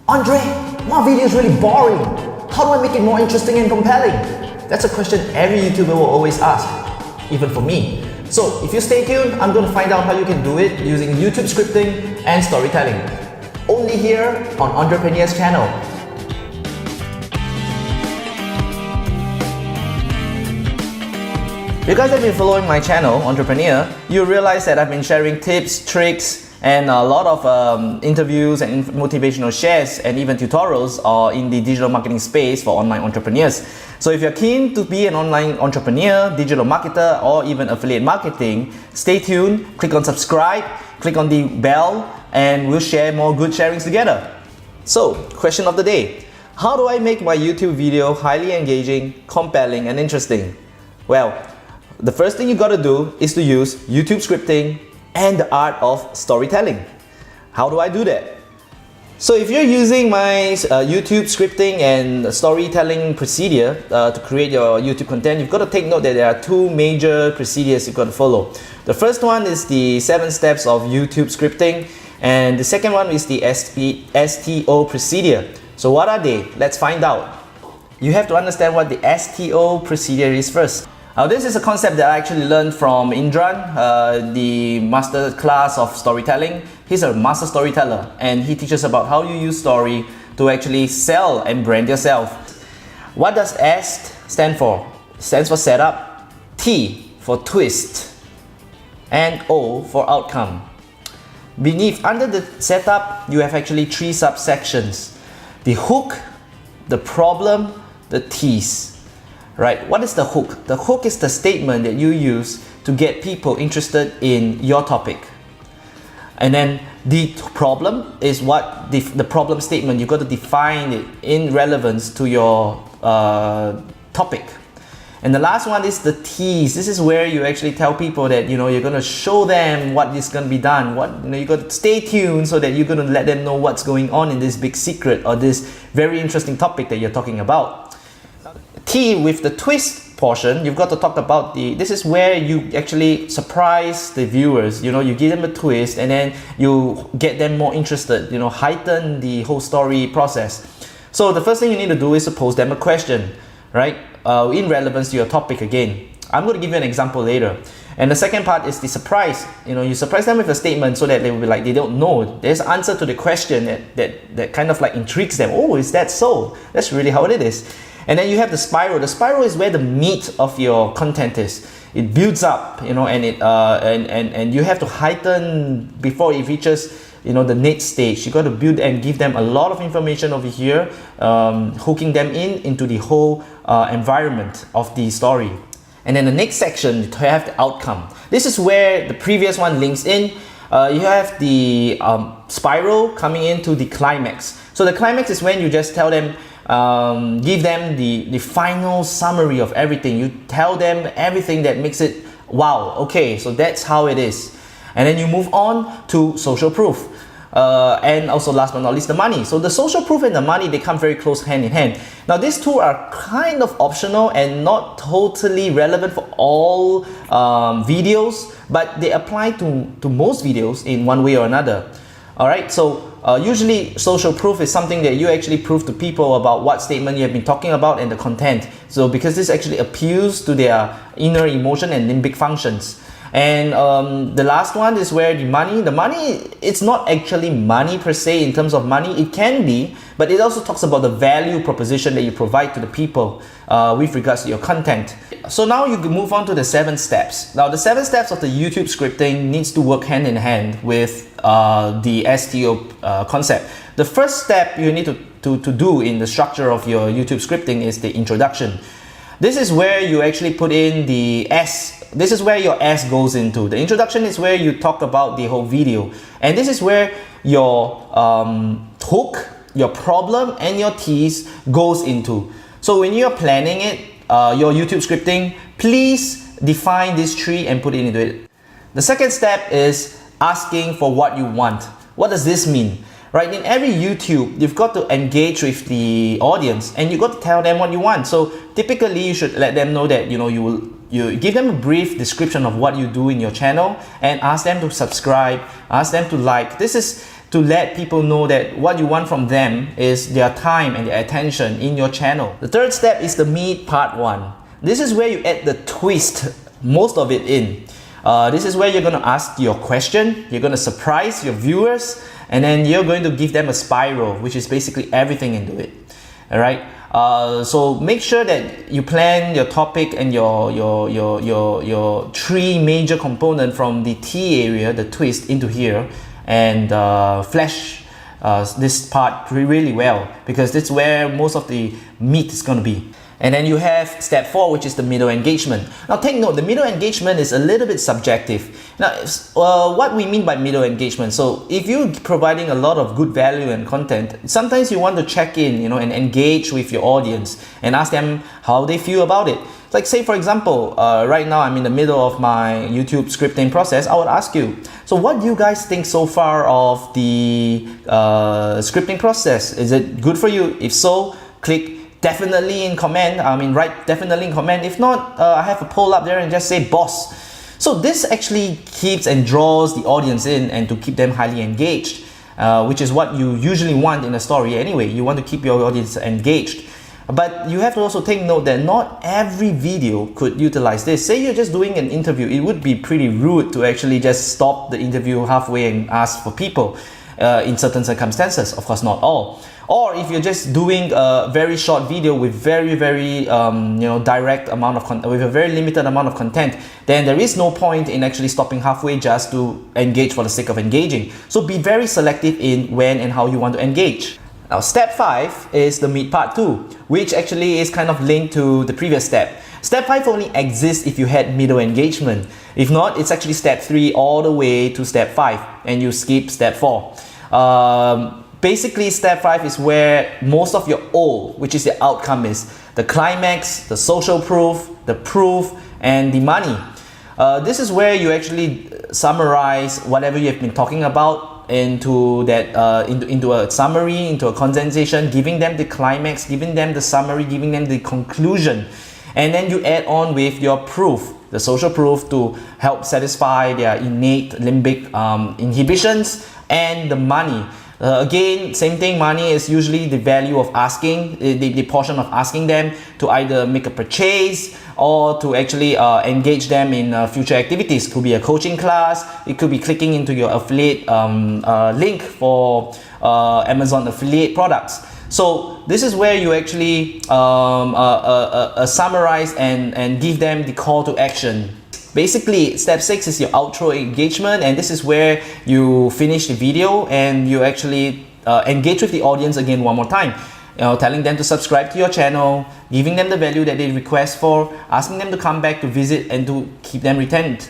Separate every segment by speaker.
Speaker 1: Andre, my video is really boring. How do I make it more interesting and compelling? That's a question every YouTuber will always ask, even for me. So if you stay tuned, I'm going to find out how you can do it using YouTube scripting and storytelling. Only here on Andrepreneur's channel. If you guys have been following my channel, Andrepreneur, you realize that I've been sharing tips, tricks, and a lot of interviews and motivational shares and even tutorials in the digital marketing space for online entrepreneurs. So if you're keen to be an online entrepreneur, digital marketer, or even affiliate marketing, stay tuned, click on subscribe, click on the bell, and we'll share more good sharings together. So, question of the day. How do I make my YouTube video highly engaging, compelling, and interesting? Well, the first thing you gotta do is to use YouTube scripting and the art of storytelling. How do I do that? So if you're using my YouTube scripting and storytelling procedure to create your YouTube content, you've got to take note that there are two major procedures you've got to follow. The first one is the 7 steps of YouTube scripting, and the second one is the STO procedure. So what are they? Let's find out. You have to understand what the STO procedure is first. This is a concept that I actually learned from Indran, the master class of storytelling. He's a master storyteller and he teaches about how you use story to actually sell and brand yourself. What does S stand for? It stands for setup, T for twist, and O for outcome. Under the setup, you have actually 3 subsections: the hook, the problem, the tease. Right? What is the hook? The hook is the statement that you use to get people interested in your topic. And then the problem is what the problem statement, you've got to define it in relevance to your topic. And the last one is the tease. This is where you actually tell people that you're going to show them what is going to be done. You got to stay tuned so that you're going to let them know what's going on in this big secret or this very interesting topic that you're talking about. T with the twist portion, you've got to talk about this is where you actually surprise the viewers. You give them a twist and then you get them more interested, heighten the whole story process. So the first thing you need to do is to pose them a question, right? In relevance to your topic again. I'm going to give you an example later. And the second part is the surprise. You surprise them with a statement so that they will be like, they don't know. There's an answer to the question that kind of like intrigues them. Oh, is that so? That's really how it is. And then you have the spiral. The spiral is where the meat of your content is. It builds up, and it and you have to heighten before it reaches, the next stage. You got to build and give them a lot of information over here, hooking them into the whole environment of the story. And then the next section, you have the outcome. This is where the previous one links in. You have the spiral coming into the climax. So the climax is when you just tell them, give them the final summary of everything. You tell them everything that makes it wow, okay, so that's how it is. And then you move on to social proof. And also last but not least, the money. So the social proof and the money, they come very close hand in hand. Now these two are kind of optional and not totally relevant for all videos, but they apply to most videos in one way or another. Alright, so usually social proof is something that you actually prove to people about what statement you have been talking about and the content. So because this actually appeals to their inner emotion and limbic functions. And the last one is where the money, it's not actually money per se in terms of money. It can be, but it also talks about the value proposition that you provide to the people with regards to your content. So now you can move on to the 7 steps. Now the 7 steps of the YouTube scripting needs to work hand in hand with the STO concept. The first step you need to do in the structure of your YouTube scripting is the introduction. This is where you actually put in the S. This is where your S goes into. The introduction is where you talk about the whole video. And this is where your hook, your problem, and your tease goes into. So when you're planning it, your YouTube scripting, please define these 3 and put it into it. The second step is asking for what you want. What does this mean? Right, in every YouTube, you've got to engage with the audience and you've got to tell them what you want. So typically you should let them know that you give them a brief description of what you do in your channel and ask them to subscribe, ask them to like. This is to let people know that what you want from them is their time and their attention in your channel. The third step is the meat part 1. This is where you add the twist, most of it in. This is where you're going to ask your question, you're going to surprise your viewers, and then you're going to give them a spiral, which is basically everything into it. All right. So make sure that you plan your topic and your 3 major components from the T area, the twist, into here, and flesh this part really well, because that's where most of the meat is going to be. And then you have step 4, which is the middle engagement. Now take note, the middle engagement is a little bit subjective. Now, what we mean by middle engagement, so if you're providing a lot of good value and content, sometimes you want to check in, and engage with your audience and ask them how they feel about it. Like say for example, right now I'm in the middle of my YouTube scripting process. I would ask you, so what do you guys think so far of the scripting process? Is it good for you? If so, click definitely in comment. Write definitely in comment. If not, I have a poll up there and just say boss. So this actually keeps and draws the audience in and to keep them highly engaged, which is what you usually want in a story anyway. You want to keep your audience engaged. But you have to also take note that not every video could utilize this. Say you're just doing an interview, it would be pretty rude to actually just stop the interview halfway and ask for people in certain circumstances. Of course, not all. Or if you're just doing a very short video with very direct amount of content, with a very limited amount of content, then there is no point in actually stopping halfway just to engage for the sake of engaging. So be very selective in when and how you want to engage. Now step 5 is the meat part 2, which actually is kind of linked to the previous step. Step 5 only exists if you had middle engagement. If not, it's actually step 3 all the way to step 5, and you skip step 4. Basically, step 5 is where most of your O, which is the outcome, is the climax, the social proof, the proof, and the money. This is where you actually summarize whatever you have been talking about into that into a summary, into a condensation, giving them the climax, giving them the summary, giving them the conclusion, and then you add on with your proof, the social proof, to help satisfy their innate limbic inhibitions, and the money. Again, same thing, money is usually the value of asking, the portion of asking them to either make a purchase or to actually engage them in future activities. It could be a coaching class, it could be clicking into your affiliate link for Amazon affiliate products. So this is where you actually summarize and give them the call to action. Basically, step 6 is your outro engagement, and this is where you finish the video and you actually engage with the audience again one more time. Telling them to subscribe to your channel, giving them the value that they request for, asking them to come back to visit and to keep them retained.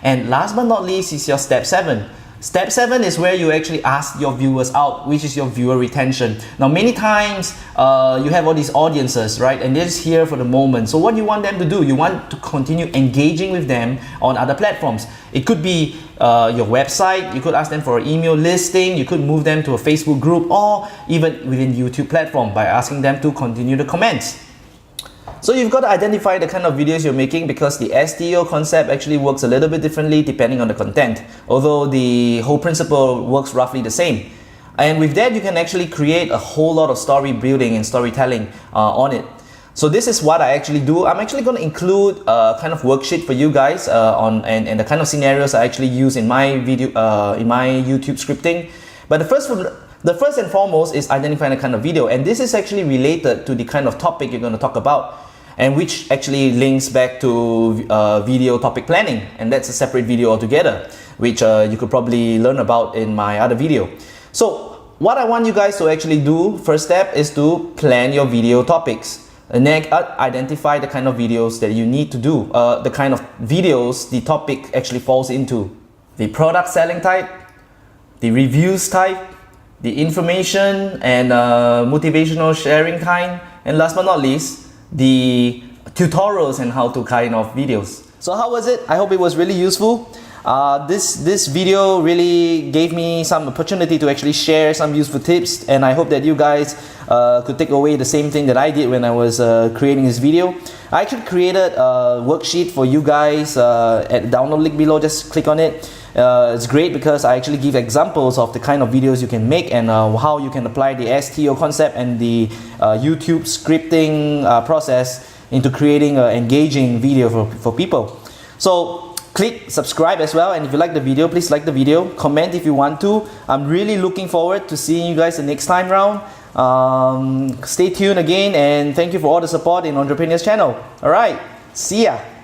Speaker 1: And last but not least is your step 7. Step 7 is where you actually ask your viewers out, which is your viewer retention. Now, many times you have all these audiences, right? And they're just here for the moment. So what do you want them to do? You want to continue engaging with them on other platforms. It could be your website. You could ask them for an email listing. You could move them to a Facebook group, or even within YouTube platform by asking them to continue the comments. So you've got to identify the kind of videos you're making, because the STO concept actually works a little bit differently depending on the content, although the whole principle works roughly the same. And with that, you can actually create a whole lot of story building and storytelling on it. So this is what I actually do. I'm actually going to include a kind of worksheet for you guys and the kind of scenarios I actually use in my video, in my YouTube scripting. But the first and foremost is identifying the kind of video, and this is actually related to the kind of topic you're going to talk about, and which actually links back to video topic planning, and that's a separate video altogether, which you could probably learn about in my other video. So what I want you guys to actually do, first step, is to plan your video topics, and then identify the kind of videos that you need to do, the kind of videos the topic actually falls into, the product selling type, the reviews type, the information and motivational sharing kind, and last but not least, the tutorials and how to kind of videos. So how was it? I hope it was really useful. This video really gave me some opportunity to actually share some useful tips, and I hope that you guys could take away the same thing that I did when I was creating this video. I actually created a worksheet for you guys at the download link below. Just click on it. It's great because I actually give examples of the kind of videos you can make and how you can apply the STO concept and the YouTube scripting process into creating an engaging video for people. So click subscribe as well, and if you like the video, please like the video, comment if you want to. I'm really looking forward to seeing you guys the next time round. Stay tuned again, and thank you for all the support in Entrepreneur's channel. Alright, see ya!